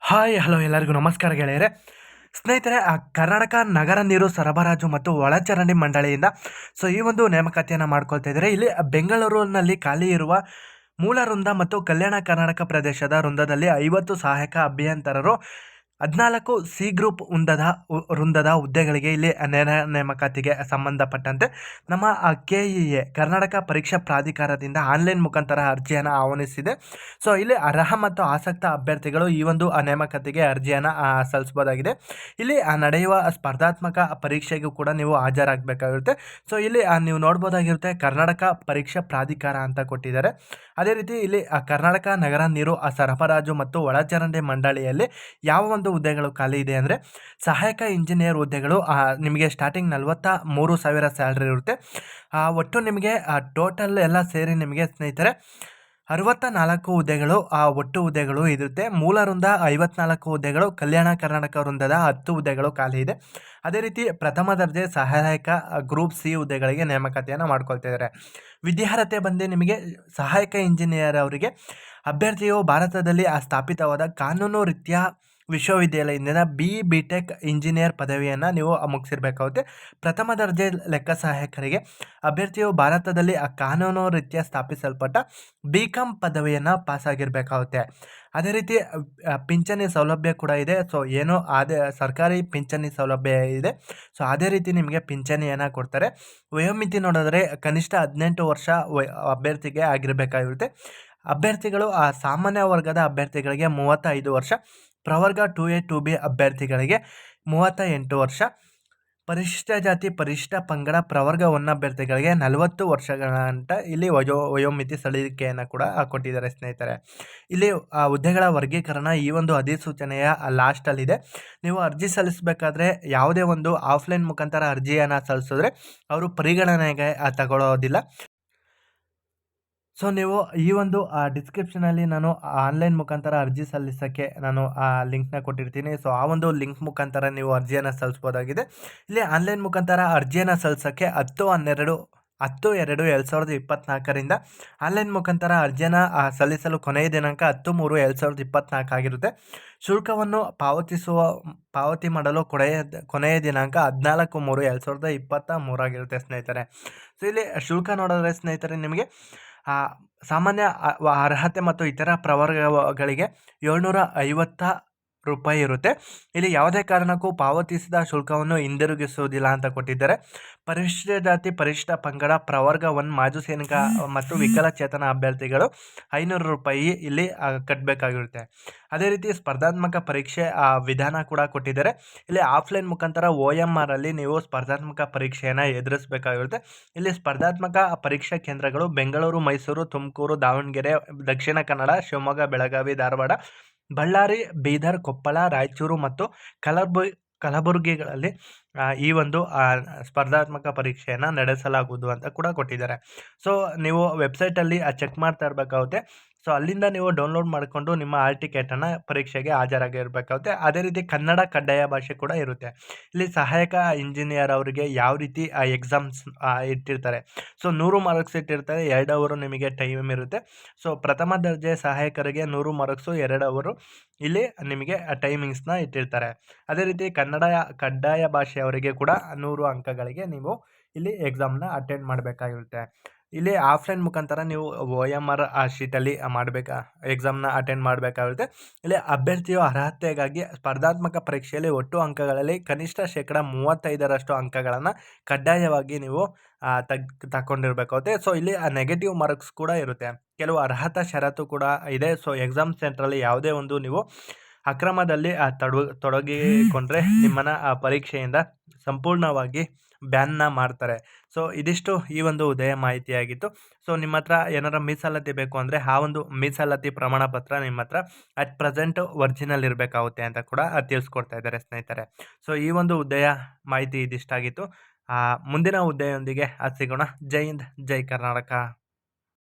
Hi hello ಎಲ್ಲರಿಗೂ ನಮಸ್ಕಾರ ಗೆಳೆಯರೆ. ಸ್ನೇಹಿತರೆ, ಕರ್ನಾಟಕ ನಗರ ನೀರು ಸರಬರಾಜು ಮತ್ತು ಒಳಚರಂಡಿ ಮಂಡಳಿಯಿಂದ ಈ ಒಂದು ನೇಮಕಾತಿಯನ್ನು ಮಾಡ್ಕೊಳ್ತಾ ಇದ್ದಾರೆ. ಇಲ್ಲಿ ಬೆಂಗಳೂರಿನಲ್ಲಿ ಖಾಲಿ ಇರುವ ಮೂಲ ವೃಂದ ಮತ್ತು ಕಲ್ಯಾಣ ಕರ್ನಾಟಕ ಪ್ರದೇಶದ ವೃಂದದಲ್ಲಿ 50 ಸಹಾಯಕ ಅಭಿಯಂತರರು 14 ಸಿ ಗ್ರೂಪ್ ವೃಂದದ ಹುದ್ದೆಗಳಿಗೆ ಇಲ್ಲಿ ನೇಮಕಾತಿಗೆ ಸಂಬಂಧಪಟ್ಟಂತೆ ನಮ್ಮ KEA ಕರ್ನಾಟಕ ಪರೀಕ್ಷಾ ಪ್ರಾಧಿಕಾರದಿಂದ ಆನ್ಲೈನ್ ಮುಖಾಂತರ ಅರ್ಜಿಯನ್ನು ಆಹ್ವಾನಿಸಿದೆ. ಇಲ್ಲಿ ಅರ್ಹ ಮತ್ತು ಆಸಕ್ತ ಅಭ್ಯರ್ಥಿಗಳು ಈ ಒಂದು ನೇಮಕಾತಿಗೆ ಅರ್ಜಿಯನ್ನು ಸಲ್ಲಿಸಬಹುದಾಗಿದೆ. ಇಲ್ಲಿ ನಡೆಯುವ ಸ್ಪರ್ಧಾತ್ಮಕ ಪರೀಕ್ಷೆಗೂ ಕೂಡ ನೀವು ಹಾಜರಾಗಬೇಕಾಗಿರುತ್ತೆ. ಇಲ್ಲಿ ನೀವು ನೋಡ್ಬೋದಾಗಿರುತ್ತೆ, ಕರ್ನಾಟಕ ಪರೀಕ್ಷಾ ಪ್ರಾಧಿಕಾರ ಅಂತ ಕೊಟ್ಟಿದ್ದಾರೆ. ಅದೇ ರೀತಿ ಇಲ್ಲಿ ಕರ್ನಾಟಕ ನಗರ ನೀರು ಸರಬರಾಜು ಮತ್ತು ಒಳಚರಂಡಿ ಮಂಡಳಿಯಲ್ಲಿ ಯಾವ ಒಂದು ಹುದ್ದೆಗಳು ಖಾಲಿ ಇದೆ ಅಂದರೆ, ಸಹಾಯಕ ಇಂಜಿನಿಯರ್ ಹುದ್ದೆಗಳು ನಿಮಗೆ ಸ್ಟಾರ್ಟಿಂಗ್ 43,000 ಸ್ಯಾಲ್ರಿ ಇರುತ್ತೆ. ಒಟ್ಟು ನಿಮಗೆ ಟೋಟಲ್ ಎಲ್ಲ ಸೇರಿ ನಿಮಗೆ ಸ್ನೇಹಿತರೆ 64 ಹುದ್ದೆಗಳು ಒಟ್ಟು ಹುದ್ದೆಗಳು ಇರುತ್ತೆ. ಮೂಲ ವೃಂದ 54 ಹುದ್ದೆಗಳು, ಕಲ್ಯಾಣ ಕರ್ನಾಟಕ ವೃಂದದ 10 ಹುದ್ದೆಗಳು ಖಾಲಿ ಇದೆ. ಅದೇ ರೀತಿ ಪ್ರಥಮ ದರ್ಜೆ ಸಹಾಯಕ ಗ್ರೂಪ್ ಸಿ ಹುದ್ದೆಗಳಿಗೆ ನೇಮಕಾತಿಯನ್ನು ಮಾಡ್ಕೊಳ್ತಾ ಇದ್ದಾರೆ. ವಿದ್ಯಾರ್ಹತೆ ಬಂದು ನಿಮಗೆ ಸಹಾಯಕ ಇಂಜಿನಿಯರ್ ಅವರಿಗೆ ಅಭ್ಯರ್ಥಿಯು ಭಾರತದಲ್ಲಿ ಸ್ಥಾಪಿತವಾದ ಕಾನೂನು ರೀತಿಯ ವಿಶ್ವವಿದ್ಯಾಲಯದಿಂದ BTech ಇಂಜಿನಿಯರ್ ಪದವಿಯನ್ನು ನೀವು ಮುಗಿಸಿರಬೇಕಾಗುತ್ತೆ. ಪ್ರಥಮ ದರ್ಜೆ ಲೆಕ್ಕ ಸಹಾಯಕರಿಗೆ ಅಭ್ಯರ್ಥಿಯು ಭಾರತದಲ್ಲಿ ಕಾನೂನು ರೀತಿಯ ಸ್ಥಾಪಿಸಲ್ಪಟ್ಟ BCom ಪದವಿಯನ್ನು ಪಾಸಾಗಿರಬೇಕಾಗುತ್ತೆ. ಅದೇ ರೀತಿ ಪಿಂಚಣಿ ಸೌಲಭ್ಯ ಕೂಡ ಇದೆ. ಏನೋ ಅದೇ ಸರ್ಕಾರಿ ಪಿಂಚಣಿ ಸೌಲಭ್ಯ ಇದೆ. ಅದೇ ರೀತಿ ನಿಮಗೆ ಪಿಂಚಣಿಯನ್ನು ಕೊಡ್ತಾರೆ. ವಯೋಮಿತಿ ನೋಡಿದ್ರೆ ಕನಿಷ್ಠ 18 ವರ್ಷ ಅಭ್ಯರ್ಥಿಗೆ ಆಗಿರಬೇಕಾಗಿರುತ್ತೆ. ಅಭ್ಯರ್ಥಿಗಳು ಸಾಮಾನ್ಯ ವರ್ಗದ ಅಭ್ಯರ್ಥಿಗಳಿಗೆ 35 ವರ್ಷ, ಪ್ರವರ್ಗ 2A 2B ಅಭ್ಯರ್ಥಿಗಳಿಗೆ 38 ವರ್ಷ, ಪರಿಶಿಷ್ಟ ಜಾತಿ ಪರಿಶಿಷ್ಟ ಪಂಗಡ ಪ್ರವರ್ಗ 1 ಅಭ್ಯರ್ಥಿಗಳಿಗೆ 40 ವರ್ಷಗಳಂತ ಇಲ್ಲಿ ವಯೋಮಿತಿ ಸಡಿಲಿಕೆಯನ್ನು ಕೂಡ ಕೊಟ್ಟಿದ್ದಾರೆ ಸ್ನೇಹಿತರೆ. ಇಲ್ಲಿ ಹುದ್ದೆಗಳ ವರ್ಗೀಕರಣ ಈ ಒಂದು ಅಧಿಸೂಚನೆಯ ಲಾಸ್ಟಲ್ಲಿದೆ. ನೀವು ಅರ್ಜಿ ಸಲ್ಲಿಸಬೇಕಾದ್ರೆ ಯಾವುದೇ ಒಂದು ಆಫ್ಲೈನ್ ಮುಖಾಂತರ ಅರ್ಜಿಯನ್ನು ಸಲ್ಲಿಸಿದ್ರೆ ಅವರು ಪರಿಗಣನೆಗೆ ತಗೊಳ್ಳೋದಿಲ್ಲ. ನೀವು ಈ ಒಂದು ಡಿಸ್ಕ್ರಿಪ್ಷನಲ್ಲಿ ನಾನು ಆನ್ಲೈನ್ ಮುಖಾಂತರ ಅರ್ಜಿ ಸಲ್ಲಿಸೋಕ್ಕೆ ನಾನು ಲಿಂಕ್ನ ಕೊಟ್ಟಿರ್ತೀನಿ. ಆ ಒಂದು ಲಿಂಕ್ ಮುಖಾಂತರ ನೀವು ಅರ್ಜಿಯನ್ನು ಸಲ್ಲಿಸ್ಬೋದಾಗಿದೆ. ಇಲ್ಲಿ ಆನ್ಲೈನ್ ಮುಖಾಂತರ ಅರ್ಜಿಯನ್ನು ಸಲ್ಲಿಸೋಕ್ಕೆ 10/2/2024ರಿಂದ ಆನ್ಲೈನ್ ಮುಖಾಂತರ ಅರ್ಜಿಯನ್ನು ಸಲ್ಲಿಸಲು ಕೊನೆಯ ದಿನಾಂಕ 10/3/2024 ಆಗಿರುತ್ತೆ. ಶುಲ್ಕವನ್ನು ಪಾವತಿ ಮಾಡಲು ಕೊನೆಯ ದಿನಾಂಕ 14/3/2023 ಆಗಿರುತ್ತೆ ಸ್ನೇಹಿತರೆ. ಇಲ್ಲಿ ಶುಲ್ಕ ನೋಡಿದ್ರೆ ಸ್ನೇಹಿತರೆ, ನಿಮಗೆ ಸಾಮಾನ್ಯ ಅರ್ಹತೆ ಮತ್ತು ಇತರ ಪ್ರವರ್ಗಗಳಿಗೆ 750 ರೂಪಾಯಿ ಇರುತ್ತೆ. ಇಲ್ಲಿ ಯಾವುದೇ ಕಾರಣಕ್ಕೂ ಪಾವತಿಸಿದ ಶುಲ್ಕವನ್ನು ಹಿಂದಿರುಗಿಸುವುದಿಲ್ಲ ಅಂತ ಕೊಟ್ಟಿದ್ದಾರೆ. ಪರಿಶಿಷ್ಟ ಜಾತಿ ಪರಿಶಿಷ್ಟ ಪಂಗಡ ಪ್ರವರ್ಗ 1 ಮಾಜಿ ಸೈನಿಕ ಮತ್ತು ವಿಕಲಚೇತನ ಅಭ್ಯರ್ಥಿಗಳು 500 ರೂಪಾಯಿ ಇಲ್ಲಿ ಕಟ್ಟಬೇಕಾಗಿರುತ್ತೆ. ಅದೇ ರೀತಿ ಸ್ಪರ್ಧಾತ್ಮಕ ಪರೀಕ್ಷೆ ವಿಧಾನ ಕೂಡ ಕೊಟ್ಟಿದ್ದಾರೆ. ಇಲ್ಲಿ ಆಫ್ಲೈನ್ ಮುಖಾಂತರ OMR ಅಲ್ಲಿ ನೀವು ಸ್ಪರ್ಧಾತ್ಮಕ ಪರೀಕ್ಷೆಯನ್ನು ಎದುರಿಸಬೇಕಾಗಿರುತ್ತೆ. ಇಲ್ಲಿ ಸ್ಪರ್ಧಾತ್ಮಕ ಪರೀಕ್ಷಾ ಕೇಂದ್ರಗಳು ಬೆಂಗಳೂರು, ಮೈಸೂರು, ತುಮಕೂರು, ದಾವಣಗೆರೆ, ದಕ್ಷಿಣ ಕನ್ನಡ, ಶಿವಮೊಗ್ಗ, ಬೆಳಗಾವಿ, ಧಾರವಾಡ, ಬಳ್ಳಾರಿ, ಬೀದರ್, ಕೊಪ್ಪಳ, ರಾಯಚೂರು ಮತ್ತು ಕಲಬುರಗಿಗಳಲ್ಲಿ ಈ ಒಂದು ಸ್ಪರ್ಧಾತ್ಮಕ ಪರೀಕ್ಷೆಯನ್ನು ನಡೆಸಲಾಗುವುದು ಅಂತ ಕೂಡ ಕೊಟ್ಟಿದ್ದಾರೆ. ನೀವು ವೆಬ್ಸೈಟಲ್ಲಿ ಚೆಕ್ ಮಾಡ್ತಾ ಇರಬೇಕಾಗುತ್ತೆ. ಅಲ್ಲಿಂದ ನೀವು ಡೌನ್ಲೋಡ್ ಮಾಡಿಕೊಂಡು ನಿಮ್ಮ ಹಾಲ್ ಟಿಕೆಟನ್ನು ಪರೀಕ್ಷೆಗೆ ಹಾಜರಾಗಿರಬೇಕಾಗುತ್ತೆ. ಅದೇ ರೀತಿ ಕನ್ನಡ ಕಡ್ಡಾಯ ಭಾಷೆ ಕೂಡ ಇರುತ್ತೆ. ಇಲ್ಲಿ ಸಹಾಯಕ ಇಂಜಿನಿಯರ್ ಅವರಿಗೆ ಯಾವ ರೀತಿ ಎಕ್ಸಾಮ್ಸ್ ಇಟ್ಟಿರ್ತಾರೆ. 100 ಮಾರ್ಕ್ಸ್ ಇಟ್ಟಿರ್ತಾರೆ, 2 ಅವರು ನಿಮಗೆ ಟೈಮ್ ಇರುತ್ತೆ. ಪ್ರಥಮ ದರ್ಜೆ ಸಹಾಯಕರಿಗೆ 100 ಮಾರ್ಕ್ಸು, 2 ಅವರು ಇಲ್ಲಿ ನಿಮಗೆ ಟೈಮಿಂಗ್ಸ್ನ ಇಟ್ಟಿರ್ತಾರೆ. ಅದೇ ರೀತಿ ಕನ್ನಡ ಕಡ್ಡಾಯ ಭಾಷೆಯವರಿಗೆ ಕೂಡ 100 ಅಂಕಗಳಿಗೆ ನೀವು ಇಲ್ಲಿ ಎಕ್ಸಾಮ್ನ ಅಟೆಂಡ್ ಮಾಡಬೇಕಾಗಿರುತ್ತೆ. ಇಲ್ಲಿ ಆಫ್ಲೈನ್ ಮುಖಾಂತರ ನೀವು OMR ಶೀಟಲ್ಲಿ ಎಕ್ಸಾಮ್ನ ಅಟೆಂಡ್ ಮಾಡಬೇಕಾಗುತ್ತೆ. ಇಲ್ಲಿ ಅಭ್ಯರ್ಥಿಯು ಅರ್ಹತೆಗಾಗಿ ಸ್ಪರ್ಧಾತ್ಮಕ ಪರೀಕ್ಷೆಯಲ್ಲಿ ಒಟ್ಟು ಅಂಕಗಳಲ್ಲಿ ಕನಿಷ್ಠ 35% ಅಂಕಗಳನ್ನು ಕಡ್ಡಾಯವಾಗಿ ನೀವು ತಗೊಂಡಿರಬೇಕಾಗುತ್ತೆ. ಇಲ್ಲಿ ನೆಗೆಟಿವ್ ಮಾರ್ಕ್ಸ್ ಕೂಡ ಇರುತ್ತೆ. ಕೆಲವು ಅರ್ಹತಾ ಷರತ್ತು ಕೂಡ ಇದೆ. ಎಕ್ಸಾಮ್ ಸೆಂಟ್ರಲ್ಲಿ ಯಾವುದೇ ಒಂದು ನೀವು ಅಕ್ರಮದಲ್ಲಿ ತೊಡಗಿಕೊಂಡ್ರೆ ನಿಮ್ಮನ್ನು ಪರೀಕ್ಷೆಯಿಂದ ಸಂಪೂರ್ಣವಾಗಿ ಬ್ಯಾನ್ನ ಮಾಡ್ತಾರೆ. ಇದಿಷ್ಟು ಈ ಒಂದು ಹುದ್ದೆಯ ಮಾಹಿತಿಯಾಗಿತ್ತು. ನಿಮ್ಮ ಹತ್ರ ಏನಾರ ಮೀಸಲಾತಿ ಬೇಕು ಅಂದರೆ ಆ ಒಂದು ಮೀಸಲಾತಿ ಪ್ರಮಾಣ ಪತ್ರ ನಿಮ್ಮ ಹತ್ರ ಅಟ್ ಪ್ರೆಸೆಂಟ್ ಒರಿಜಿನಲ್ ಇರಬೇಕಾಗುತ್ತೆ ಅಂತ ಕೂಡ ತಿಳಿಸ್ಕೊಡ್ತಾ ಇದ್ದಾರೆ ಸ್ನೇಹಿತರೆ. ಈ ಒಂದು ಹುದ್ದೆಯ ಮಾಹಿತಿ ಇದಿಷ್ಟಾಗಿತ್ತು. ಮುಂದಿನ ಹುದ್ದೆಯೊಂದಿಗೆ ಸಿಗೋಣ. ಜೈ ಹಿಂದ್, ಜೈ ಕರ್ನಾಟಕ.